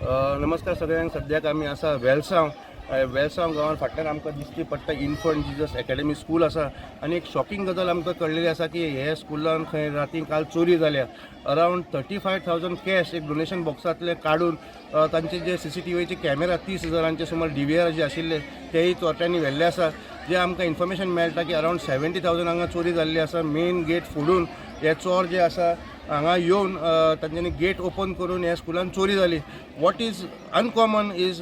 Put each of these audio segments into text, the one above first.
नमस्कार सगळ्यांक. सद्याक आमी आसा वेलसांव गांवांत फाटल्यान आमकां दिश्टी पडटा इन्फंट जिजस अकॅडमी स्कूल आसा. आनी एक शॉकिंग गजाल आमकां कळलेली आसा की हे स्कुलान खंय राती काल चोरी जाल्या. अरावंड 35,000 कॅश एक डोनेशन बॉक्सांतले काडून तांचे जे CCTVचे कॅमेरा 30,000चे सुमार DVR जे आशिल्ले तेही चोरट्यांनी व्हेल्ले आसा. जे आमकां इन्फॉर्मेशन मेळटा की अरावंड 70,000 हांगा चोरी जाल्ली आसा. मेन गेट फोडून हे चोर जे आसा हांगा येवन तांच्यांनी गेट ओपन करून ह्या स्कुलान चोरी जाली. What is uncommon is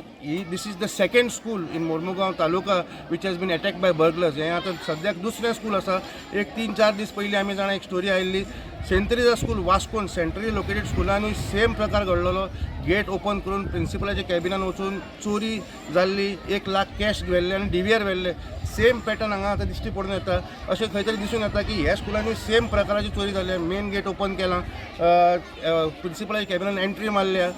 this is the second school in Mormugao taluka which has been attack by burglars. हें आतां सद्याक दुसरें स्कूल आसा. एक 3-4 दीस पयलीं आमी जाणा एक स्टोरी आयिल्ली सेंट तेरेसा स्कूल वास्कोन सेंट्रली लोकेटेड स्कुलानूय सेम प्रकार घडलेलो. गेट ओपन करून प्रिंसिपलाच्या कॅबिनान वचून चोरी जाल्ली. 1 लाख कॅश व्हेल्ले आनी DVR व्हेल्ले. सेम पॅटर्न हांगा आतां दिश्टी पडून येता. अशें खंय तरी दिसून येता की ह्या स्कुलांनी सेम प्रकाराची चोरी जाल्या. मेन गेट ओपन केलां, प्रिंसिपलाच्या कॅबिनान एंट्री मारल्या,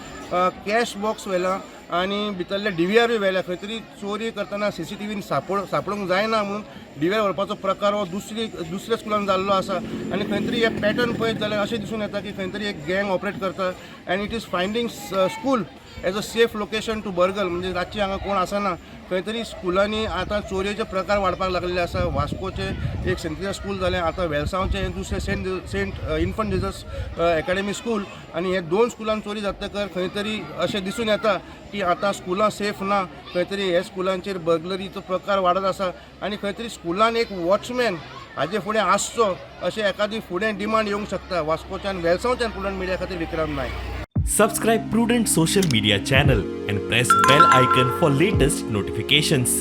कॅश बॉक्स व्हेला आनी भितरले DVRूय व्हेल्या. खंय तरी चोरी करतना CCTVन सापडूंक जायना म्हणून DVR व्हरपाचो प्रकार हो दुसऱ्या स्कुलान जाल्लो आसा. आनी खंय तरी हे पॅटर्न पळयत जाल्यार अशें दिसून येता की खंय तरी एक गँग ऑपरेट करता. And it is finding school as a safe location to burgle. म्हणजे रातची हांगा कोण आसना. खंय तरी स्कुलांनी आतां चोरयेचे प्रकार वाडपाक लागलेले आसा. वास्कोचे एक सेंट तेरेसा स्कूल जालें, आतां वेलसांवचें दुसरें Saint Infant Jesus Academy school. आनी हे 2 स्कुलान चोरी जातकर खंय तरी अशें दिसून येता की आतां स्कुलां सेफ ना. खंय तरी हे स्कुलांचेर बर्गलरीचो प्रकार वाडत आसा. आनी खंय तरी स्कुलान एक वॉचमॅन हाजे फुडें आसचो अशें एखादी फुडें डिमांड येवंक शकता. वास्कोच्यान वेलसांवच्यान प्रुडंट मिडिया खातीर विक्रम नायक. Subscribe Prudent social media channel and press bell icon for latest notifications.